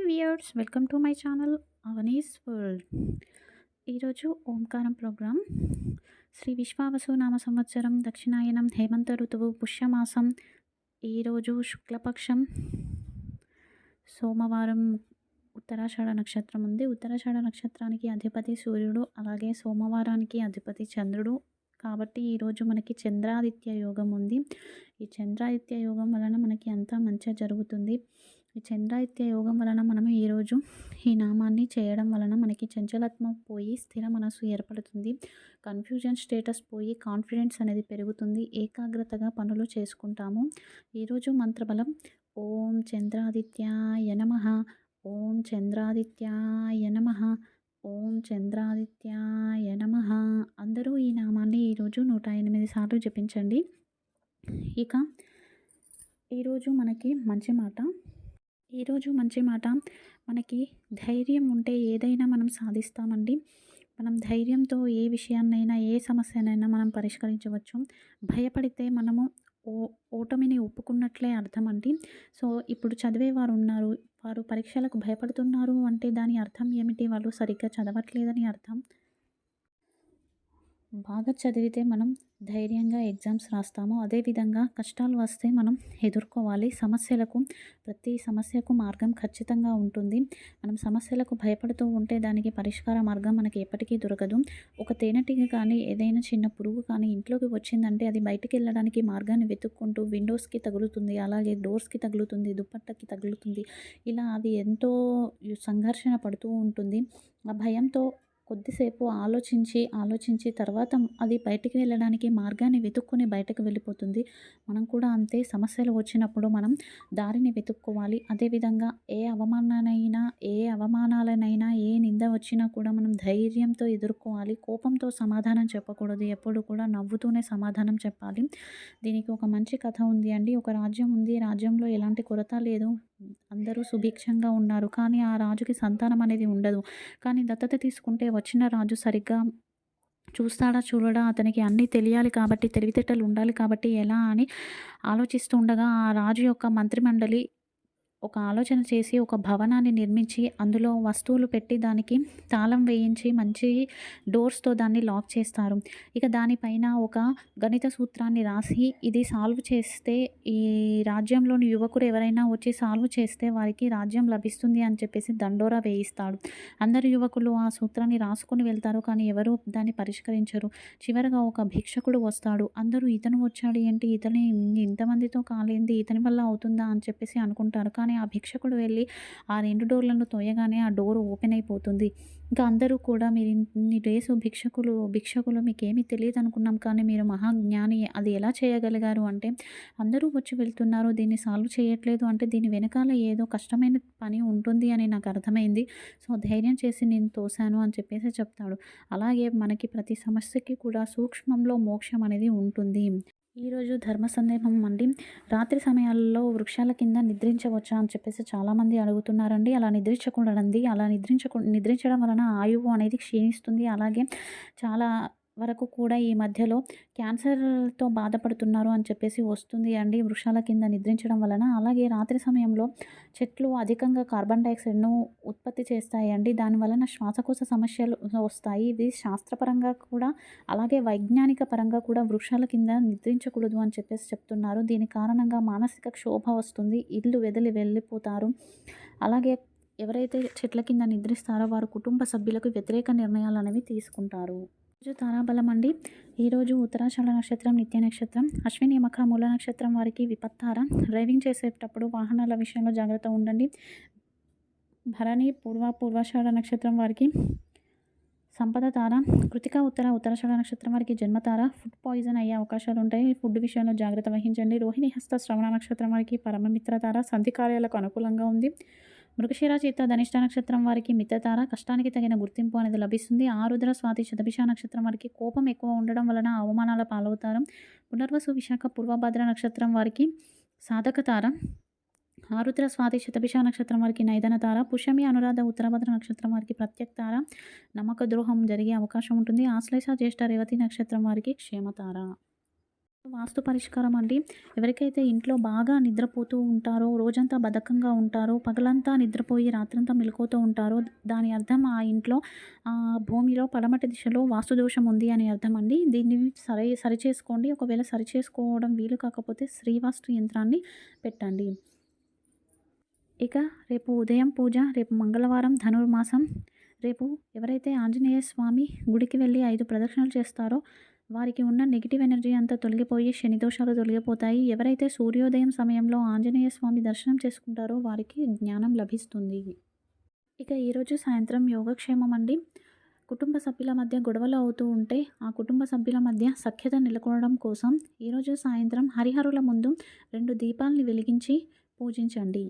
Viewers, welcome to my channel Avani's world. ఈరోజు ఓంకారం programme. Shri Vishwavasu నామ సంవత్సరం, దక్షిణాయనం, హేమంత ఋతువు, పుష్యమాసం. ఈరోజు శుక్లపక్షం, సోమవారం. ఉత్తరాషాఢ నక్షత్రం ఉంది. ఉత్తరాషాఢ నక్షత్రానికి అధిపతి సూర్యుడు, అలాగే సోమవారానికి అధిపతి చంద్రుడు. కాబట్టి ఈరోజు మనకి చంద్రాదిత్య యోగం ఉంది. ఈ చంద్రాదిత్య యోగం వలన మనకి అంతా మంచిగా జరుగుతుంది. ఈ చంద్రాదిత్య యోగం వలన మనం ఈరోజు ఈ నామాన్ని చేయడం వలన మనకి చంచలత్వం పోయి స్థిర మనసు ఏర్పడుతుంది. కన్ఫ్యూజన్ స్టేటస్ పోయి కాన్ఫిడెన్స్ అనేది పెరుగుతుంది. ఏకాగ్రతగా పనులు చేసుకుంటాము. ఈరోజు మంత్రబలం ఓం చంద్రాదిత్యాయ నమః, ఓం చంద్రాదిత్యాయ నమః, ఓం చంద్రాదిత్యాయ నమః. అందరూ ఈ నామాన్ని ఈరోజు 108 సార్లు జపించండి. ఇక ఈరోజు మనకి మంచి మాట, మనకి ధైర్యం ఉంటే ఏదైనా మనం సాధిస్తామండి. మనం ధైర్యంతో ఏ విషయాన్నైనా, ఏ సమస్యనైనా మనం పరిష్కరించవచ్చు. భయపడితే మనము ఓటమిని ఒప్పుకున్నట్లే అర్థం అండి. సో ఇప్పుడు చదివేవారు ఉన్నారు, వారు పరీక్షలకు భయపడుతున్నారు అంటే దాని అర్థం ఏమిటి? వాళ్ళు సరిగ్గా చదవట్లేదని అర్థం. బాగా చదివితే మనం ధైర్యంగా ఎగ్జామ్స్ రాస్తాము. అదేవిధంగా కష్టాలు వస్తే మనం ఎదుర్కోవాలి. ప్రతి సమస్యకు మార్గం ఖచ్చితంగా ఉంటుంది. మనం సమస్యలకు భయపడుతూ ఉంటే దానికి పరిష్కార మార్గం మనకి ఎప్పటికీ దొరకదు. ఒక తేనెటీగ కానీ, ఏదైనా చిన్న పురుగు కానీ ఇంట్లోకి వచ్చిందంటే అది బయటికి వెళ్ళడానికి మార్గాన్ని వెతుక్కుంటూ విండోస్కి తగులుతుంది, అలాగే డోర్స్కి తగులుతుంది, దుప్పట్టకి తగులుతుంది. ఇలా అది ఎంతో సంఘర్షణ పడుతూ ఉంటుంది. ఆ భయంతో కొద్దిసేపు ఆలోచించి తర్వాత అది బయటికి వెళ్ళడానికి మార్గాన్ని వెతుక్కొని బయటకు వెళ్ళిపోతుంది. మనం కూడా అంతే, సమస్యలు వచ్చినప్పుడు మనం దారిని వెతుక్కోవాలి. అదేవిధంగా ఏ అవమానాలనైనా, ఏ నింద వచ్చినా కూడా మనం ధైర్యంతో ఎదుర్కోవాలి. కోపంతో సమాధానం చెప్పకూడదు. ఎప్పుడు కూడా నవ్వుతూనే సమాధానం చెప్పాలి. దీనికి ఒక మంచి కథ ఉంది అండి. ఒక రాజ్యం ఉంది. రాజ్యంలో ఎలాంటి కొరత లేదు. అందరూ సుభిక్షంగా ఉన్నారు. కానీ ఆ రాజుకి సంతానం అనేది ఉండదు. కానీ దత్తత తీసుకుంటే వచ్చిన రాజు సరిగ్గా చూస్తాడా చూడడా, అతనికి అన్నీ తెలియాలి కాబట్టి, తెలివితేటలు ఉండాలి కాబట్టి ఎలా అని ఆలోచిస్తూ ఉండగా ఆ రాజు యొక్క మంత్రిమండలి ఒక ఆలోచన చేసి ఒక భవనాన్ని నిర్మించి అందులో వస్తువులు పెట్టి దానికి తాళం వేయించి మంచి డోర్స్తో దాన్ని లాక్ చేస్తారు. ఇక దానిపైన ఒక గణిత సూత్రాన్ని రాసి ఇది సాల్వ్ చేస్తే, ఈ రాజ్యంలోని యువకుడు ఎవరైనా వచ్చి సాల్వ్ చేస్తే వారికి రాజ్యం లభిస్తుంది అని చెప్పేసి దండోరా వేయిస్తాడు. అందరు యువకులు ఆ సూత్రాన్ని రాసుకొని వెళ్తారు, కానీ ఎవరు దాన్ని పరిష్కరించరు. చివరగా ఒక భిక్షకుడు వస్తాడు. అందరూ ఇతను వచ్చాడు ఏంటి, ఇంతమందితో కాలేంది, ఇతని వల్ల అవుతుందా అని చెప్పేసి అనుకుంటారు. కానీ ఆ భిక్షకుడు వెళ్ళి ఆ 2 డోర్లను తోయగానే ఆ డోర్ ఓపెన్ అయిపోతుంది. ఇంకా అందరూ కూడా మీరు ఇన్ని డేస్ భిక్షకులు మీకేమీ తెలియదు అనుకున్నాం, కానీ మీరు మహాజ్ఞాని, అది ఎలా చేయగలిగారు అంటే, అందరూ వచ్చి వెళ్తున్నారు, దీన్ని సాల్వ్ చేయట్లేదు అంటే దీని వెనకాల ఏదో కష్టమైన పని ఉంటుంది అని నాకు అర్థమైంది. సో ధైర్యం చేసి నేను తోసాను అని చెప్పేసి చెప్తాడు. అలాగే మనకి ప్రతి సమస్యకి కూడా సూక్ష్మంలో మోక్షం అనేది ఉంటుంది. ఈరోజు ధర్మ సందేహం అండి. రాత్రి సమయాల్లో వృక్షాల కింద నిద్రించవచ్చా అని చెప్పేసి చాలామంది అడుగుతున్నారండి. అలా నిద్రించకూడదండి. అలా నిద్రించడం వలన ఆయువు అనేది క్షీణిస్తుంది. అలాగే చాలా వరకు కూడా ఈ మధ్యలో క్యాన్సర్తో బాధపడుతున్నారు అని చెప్పేసి వస్తుంది అండి వృక్షాల కింద నిద్రించడం వలన. అలాగే రాత్రి సమయంలో చెట్లు అధికంగా కార్బన్ డైఆక్సైడ్ను ఉత్పత్తి చేస్తాయి అండి. దాని వలన శ్వాసకోశ సమస్యలు వస్తాయి. ఇది శాస్త్రపరంగా కూడా, అలాగే వైజ్ఞానిక పరంగా కూడా వృక్షాల కింద నిద్రించకూడదు అని చెప్పేసి చెప్తున్నారు. దీని కారణంగా మానసిక క్షోభ వస్తుంది, ఇల్లు వెదిలి వెళ్ళిపోతారు. అలాగే ఎవరైతే చెట్ల కింద నిద్రిస్తారో వారు కుటుంబ సభ్యులకు వ్యతిరేక నిర్ణయాలు అనేవి తీసుకుంటారు. ఈరోజు తారాబలం అండి. ఈరోజు ఉత్తరాషాఢ నక్షత్రం నిత్య నక్షత్రం, అశ్విని మఖ మూల నక్షత్రం వారికి విపత్తార. డ్రైవింగ్ చేసేటప్పుడు వాహనాల విషయంలో జాగ్రత్త ఉండండి. భరణి పూర్వాషాఢ నక్షత్రం వారికి సంపద తార. కృతిక ఉత్తరాషాఢ నక్షత్రం వారికి జన్మతార. ఫుడ్ పాయిజన్ అయ్యే అవకాశాలు ఉంటాయి. ఫుడ్ విషయంలో జాగ్రత్త వహించండి. రోహిణి హస్త శ్రవణ నక్షత్రం వారికి పరమమిత్ర తార. సంధి కార్యాలకు అనుకూలంగా ఉంది. మృగశిర చిత్త ధనిష్ట నక్షత్రం వారికి మిత్రతార. కష్టానికి తగిన గుర్తింపు అనేది లభిస్తుంది. ఆరుద్ర స్వాతి శతభిష నక్షత్రం వారికి కోపం ఎక్కువ ఉండడం వలన అవమానాల పాలవుతారు. పునర్వసు విశాఖ పూర్వభద్ర నక్షత్రం వారికి సాధక తార. ఆరుద్ర స్వాతి శతభిష నక్షత్రం వారికి నైదన తార. పుష్యమి అనురాధ ఉత్తరభద్ర నక్షత్రం వారికి ప్రత్యక్ తార. నమ్మక ద్రోహం జరిగే అవకాశం ఉంటుంది. ఆశ్లేష జ్యేష్ఠ రేవతి నక్షత్రం వారికి క్షేమతార. వాస్తు పరిష్కారం అండి. ఎవరికైతే ఇంట్లో బాగా నిద్రపోతూ ఉంటారో, రోజంతా బద్ధకంగా ఉంటారో, పగలంతా నిద్రపోయి రాత్రంతా మెలుకువతో ఉంటారో, దాని అర్థం ఆ ఇంట్లో భూమిలో పడమటి దిశలో వాస్తు దోషం ఉంది అని అర్థం అండి. దీన్ని సరిచేసుకోండి. ఒకవేళ సరిచేసుకోవడం వీలు కాకపోతే శ్రీవాస్తు యంత్రాన్ని పెట్టండి. ఇక రేపు ఉదయం పూజ, రేపు మంగళవారం ధనుర్మాసం. రేపు ఎవరైతే ఆంజనేయ స్వామి గుడికి వెళ్ళి 5 ప్రదక్షిణలు చేస్తారో వారికి ఉన్న నెగిటివ్ ఎనర్జీ అంతా తొలగిపోయి శని దోషాలు తొలగిపోతాయి. ఎవరైతే సూర్యోదయం సమయంలో ఆంజనేయ స్వామి దర్శనం చేసుకుంటారో వారికి జ్ఞానం లభిస్తుంది. ఇక ఈరోజు సాయంత్రం యోగక్షేమం అండి. కుటుంబ సభ్యుల మధ్య గొడవలు అవుతూ ఉంటే ఆ కుటుంబ సభ్యుల మధ్య సఖ్యత నెలకొనడం కోసం ఈరోజు సాయంత్రం హరిహరుల ముందు 2 దీపాలని వెలిగించి పూజించండి.